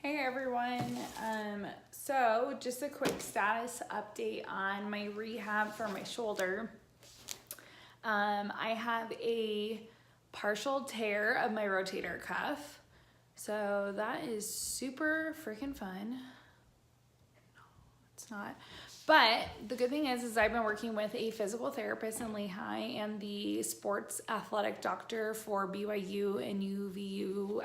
Hey everyone, so just a quick status update on my rehab for my shoulder. I have a partial tear of my rotator cuff, so that is super freaking fun. No, it's not. But the good thing is I've been working with a physical therapist in Lehigh and the sports athletic doctor for BYU and UVU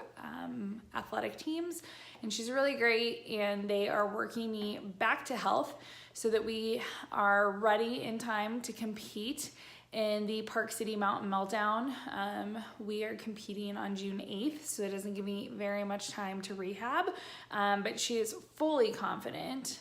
athletic teams. And she's really great, and they are working me back to health so that we are ready in time to compete in the Park City Mountain Meltdown. We are competing on June 8th, so it doesn't give me very much time to rehab, but she is fully confident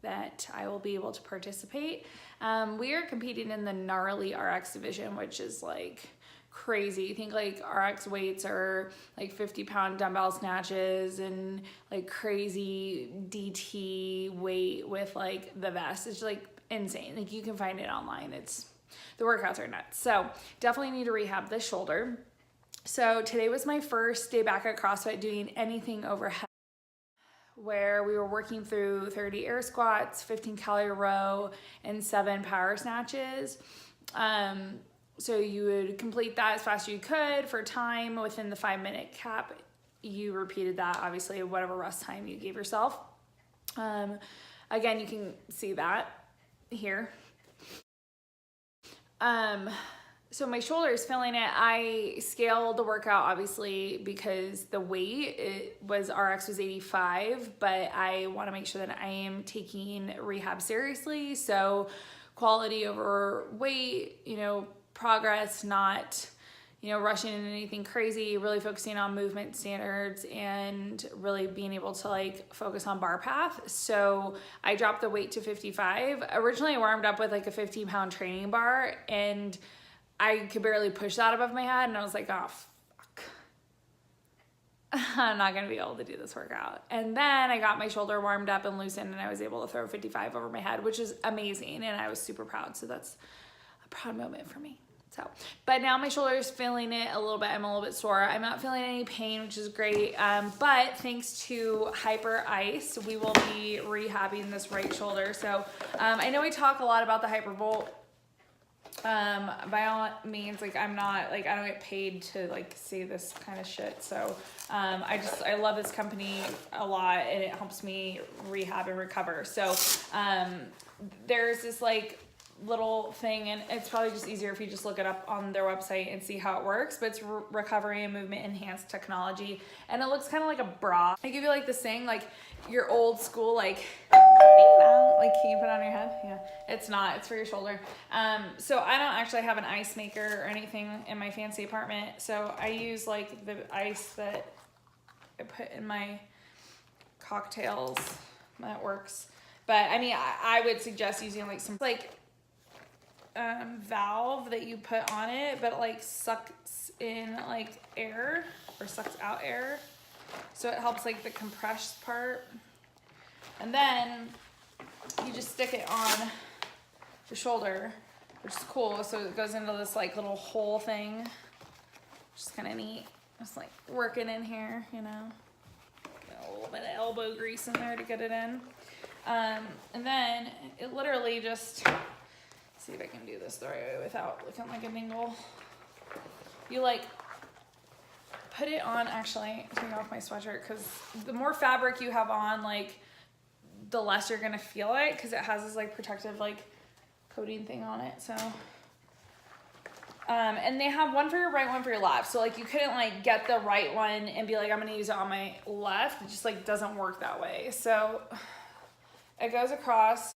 that I will be able to participate. We are competing in the gnarly RX division, which is like crazy. You think like RX weights are like 50-pound dumbbell snatches and like crazy DT weight with like the vest. It's like insane. Like you can find it online. The workouts are nuts. So definitely need to rehab this shoulder. So today was my first day back at CrossFit doing anything overhead, where we were working through 30 air squats, 15 calorie row, and 7 power snatches. So you would complete that as fast as you could for time within the 5-minute cap. You repeated that, obviously, whatever rest time you gave yourself. Again, you can see that here. So my shoulder is feeling it. I scaled the workout, obviously, because the weight RX was 85, but I want to make sure that I am taking rehab seriously. So quality over weight, progress, not, rushing into anything crazy, really focusing on movement standards and really being able to like focus on bar path. So I dropped the weight to 55. Originally I warmed up with like a 15-pound training bar, and I could barely push that above my head, and I was like, oh, fuck. I'm not gonna be able to do this workout. And then I got my shoulder warmed up and loosened, and I was able to throw 55 over my head, which is amazing, and I was super proud. So that's a proud moment for me. So, but now my shoulder is feeling it a little bit. I'm a little bit sore. I'm not feeling any pain, which is great. But thanks to Hyper Ice, we will be rehabbing this right shoulder. So I know we talk a lot about the Hypervolt. By all means, like I don't get paid to like say this kind of shit. So I love this company a lot, and it helps me rehab and recover. So there's this like little thing, and it's probably just easier if you just look it up on their website and see how it works, but it's recovery and movement enhanced technology, and it looks kind of like a bra. I give you like this thing, like your old school like can you put it on your head? Yeah, it's not, it's for your shoulder. So I don't actually have an ice maker or anything in my fancy apartment, so I use like the ice that I put in my cocktails. That works. But I mean, I would suggest using like some like valve that you put on it, but like sucks in like air or sucks out air, so it helps like the compressed part. And then you just stick it on the shoulder, which is cool. So it goes into this like little hole thing, which is kind of neat. Just like working in here, Get a little bit of elbow grease in there to get it in. And then it literally just, see if I can do this the right way without looking like a dingle. You like put it on, actually, take off my sweatshirt, because the more fabric you have on, like the less you're gonna feel it, because it has this like protective like coating thing on it. So and they have one for your right, one for your left. So like you couldn't like get the right one and be like, I'm gonna use it on my left. It just like doesn't work that way. So it goes across.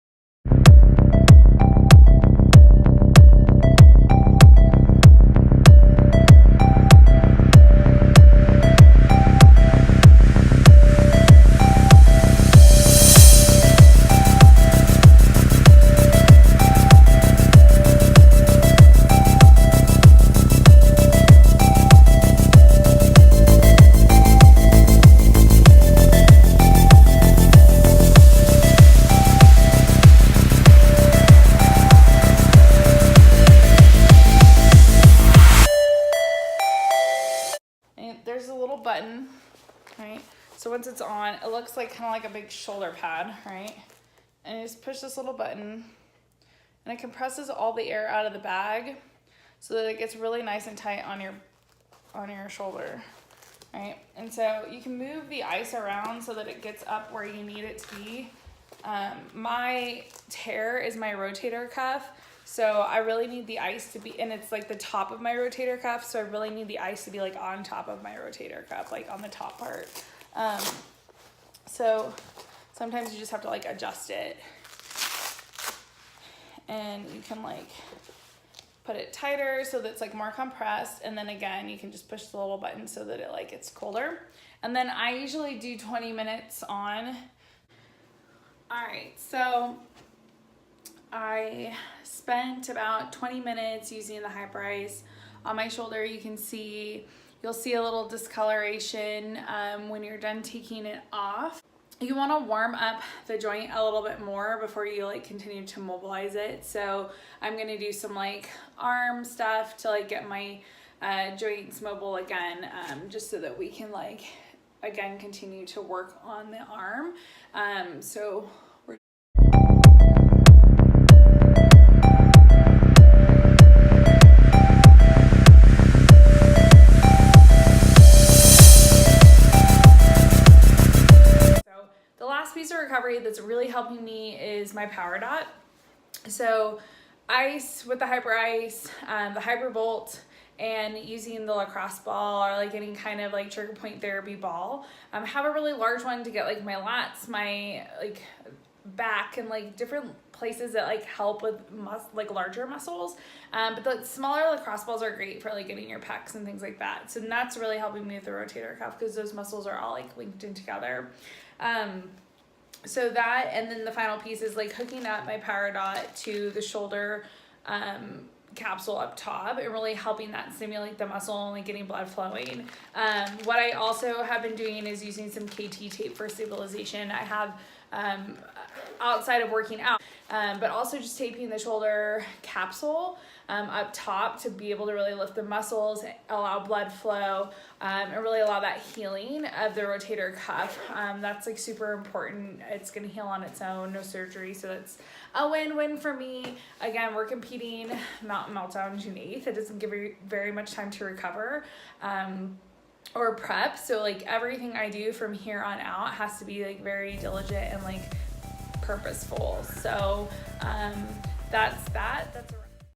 once it's on, it looks like kind of like a big shoulder pad, right? And you just push this little button and it compresses all the air out of the bag so that it gets really nice and tight on your shoulder, right? And so you can move the ice around so that it gets up where you need it to be. My tear is my rotator cuff, so I really need the ice to be, and it's like the top of my rotator cuff, so I really need the ice to be like on top of my rotator cuff, like on the top part. So sometimes you just have to like adjust it, and you can like put it tighter so that it's like more compressed, and then again you can just push the little button so that it like gets colder. And then I usually do 20 minutes on. All right, so I spent about 20 minutes using the hyper ice on my shoulder. You'll see a little discoloration when you're done taking it off. You want to warm up the joint a little bit more before you like continue to mobilize it. So I'm going to do some like arm stuff to like get my joints mobile again, just so that we can like again continue to work on the arm. So the last piece of recovery that's really helping me is my power dot. So ice with the hyper ice, the hyper bolt, and using the lacrosse ball or like any kind of like trigger point therapy ball. Have a really large one to get like my lats, my like back, and like different places that like help with like larger muscles. But the smaller lacrosse balls are great for like getting your pecs and things like that. So that's really helping me with the rotator cuff because those muscles are all like linked in together. So that, and then the final piece is like hooking up my power dot to the shoulder capsule up top and really helping that stimulate the muscle and like getting blood flowing. What I also have been doing is using some KT tape for stabilization. I have outside of working out, but also just taping the shoulder capsule up top to be able to really lift the muscles, allow blood flow, and really allow that healing of the rotator cuff. That's like super important. It's gonna heal on its own, no surgery, so that's a win-win for me. Again, we're competing Mountain Meltdown June 8th. It doesn't give you very much time to recover or prep, so like everything I do from here on out has to be like very diligent and like purposeful. So that's that. That's